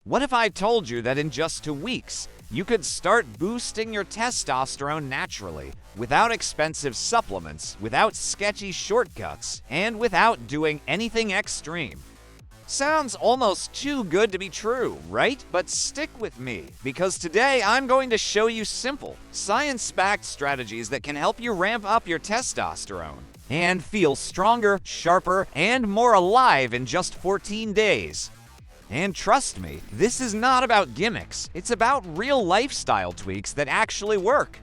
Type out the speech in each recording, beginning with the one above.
What if I told you that in just 2 weeks, you could start boosting your testosterone naturally, without expensive supplements, without sketchy shortcuts, and without doing anything extreme? Sounds almost too good to be true, right? But stick with me, because today I'm going to show you simple, science-backed strategies that can help you ramp up your testosterone and feel stronger, sharper, and more alive in just 14 days. And trust me, this is not about gimmicks. It's about real lifestyle tweaks that actually work.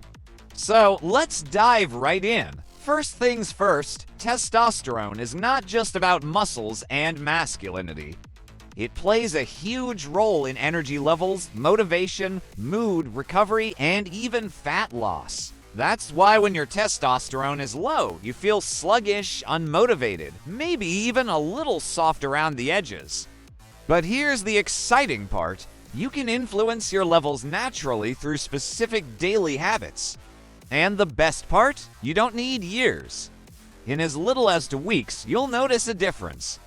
So let's dive right in. First things first, testosterone is not just about muscles and masculinity. It plays a huge role in energy levels, motivation, mood, recovery, and even fat loss. That's why when your testosterone is low, you feel sluggish, unmotivated, maybe even a little soft around the edges. But here's the exciting part. You can influence your levels naturally through specific daily habits. And the best part? You don't need years. In as little as 2 weeks, you'll notice a difference.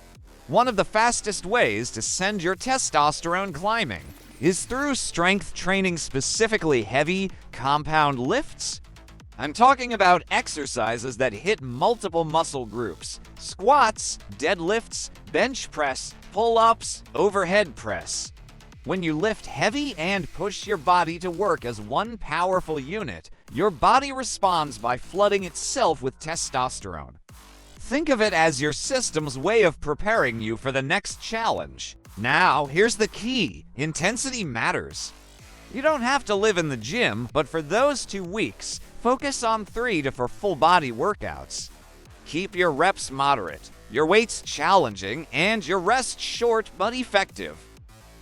One of the fastest ways to send your testosterone climbing is through strength training, specifically heavy, compound lifts. I'm talking about exercises that hit multiple muscle groups: squats, deadlifts, bench press, pull-ups, overhead press. When you lift heavy and push your body to work as one powerful unit, your body responds by flooding itself with testosterone. Think of it as your system's way of preparing you for the next challenge. Now, here's the key: intensity matters. You don't have to live in the gym, but for those 2 weeks, focus on 3 to 4 full-body workouts. Keep your reps moderate, your weights challenging, and your rest short but effective.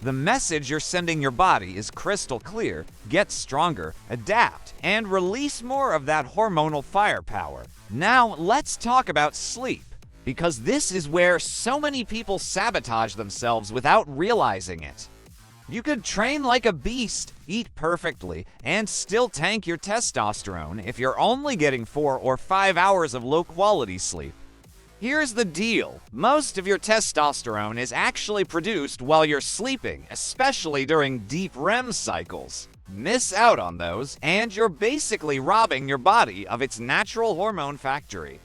The message you're sending your body is crystal clear: get stronger, adapt, and release more of that hormonal firepower. Now, let's talk about sleep, because this is where so many people sabotage themselves without realizing it. You could train like a beast, eat perfectly, and still tank your testosterone if you're only getting 4 or 5 hours of low-quality sleep. Here's the deal: most of your testosterone is actually produced while you're sleeping, especially during deep REM cycles. Miss out on those, and you're basically robbing your body of its natural hormone factory.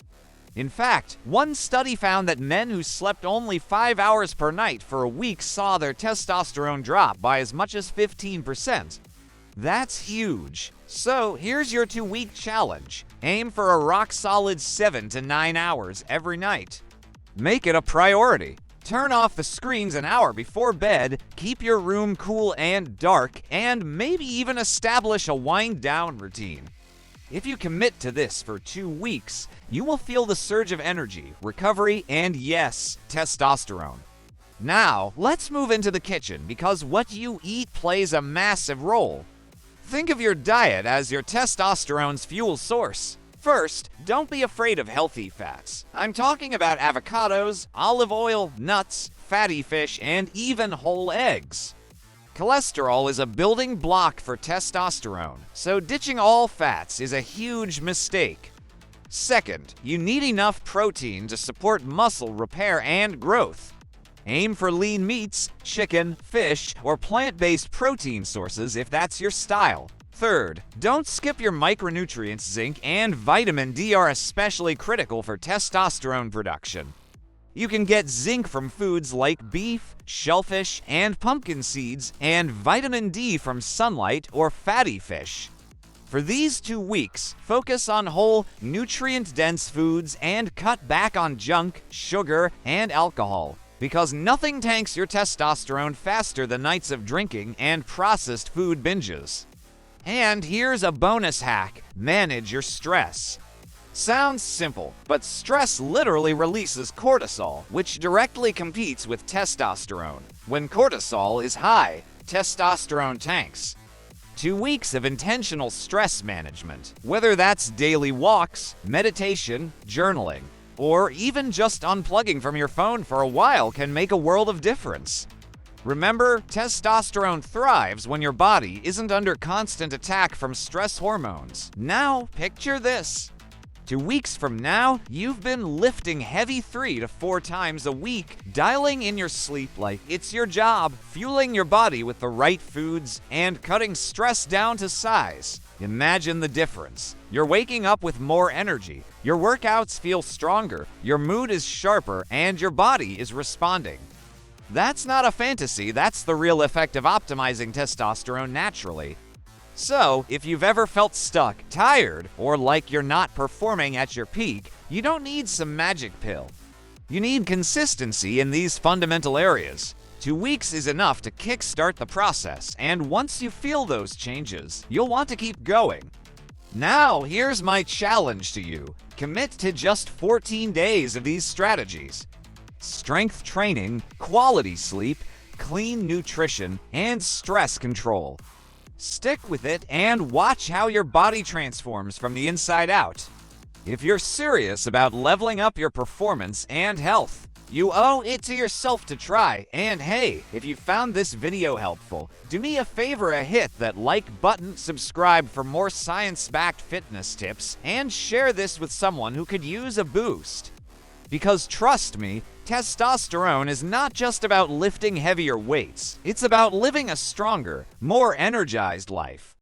In fact, one study found that men who slept only 5 hours per night for a week saw their testosterone drop by as much as 15%. That's huge. So here's your 2-week challenge. Aim for a rock-solid 7 to 9 hours every night. Make it a priority. Turn off the screens an hour before bed, keep your room cool and dark, and maybe even establish a wind-down routine. If you commit to this for 2 weeks, you will feel the surge of energy, recovery, and yes, testosterone. Now, let's move into the kitchen, because what you eat plays a massive role. Think of your diet as your testosterone's fuel source. First, don't be afraid of healthy fats. I'm talking about avocados, olive oil, nuts, fatty fish, and even whole eggs. Cholesterol is a building block for testosterone, so ditching all fats is a huge mistake. Second, you need enough protein to support muscle repair and growth. Aim for lean meats, chicken, fish, or plant-based protein sources if that's your style. Third, don't skip your micronutrients. Zinc and vitamin D are especially critical for testosterone production. You can get zinc from foods like beef, shellfish, and pumpkin seeds, and vitamin D from sunlight or fatty fish. For these 2 weeks, focus on whole, nutrient-dense foods and cut back on junk, sugar, and alcohol, because nothing tanks your testosterone faster than nights of drinking and processed food binges. And here's a bonus hack: manage your stress. Sounds simple, but stress literally releases cortisol, which directly competes with testosterone. When cortisol is high, testosterone tanks. 2 weeks of intentional stress management, whether that's daily walks, meditation, journaling, or even just unplugging from your phone for a while, can make a world of difference. Remember, testosterone thrives when your body isn't under constant attack from stress hormones. Now, picture this. 2 weeks from now, you've been lifting heavy 3 to 4 times a week, dialing in your sleep like it's your job, fueling your body with the right foods, and cutting stress down to size. Imagine the difference. You're waking up with more energy, your workouts feel stronger, your mood is sharper, and your body is responding. That's not a fantasy, that's the real effect of optimizing testosterone naturally. So, if you've ever felt stuck, tired, or like you're not performing at your peak, you don't need some magic pill. You need consistency in these fundamental areas. 2 weeks is enough to kickstart the process, and once you feel those changes, you'll want to keep going. Now, here's my challenge to you. Commit to just 14 days of these strategies. Strength training, quality sleep, clean nutrition, and stress control. Stick with it and watch how your body transforms from the inside out. If you're serious about leveling up your performance and health, you owe it to yourself to try. And hey, if you found this video helpful, do me a favor and hit that like button, subscribe for more science-backed fitness tips, and share this with someone who could use a boost. Because trust me, testosterone is not just about lifting heavier weights, it's about living a stronger, more energized life.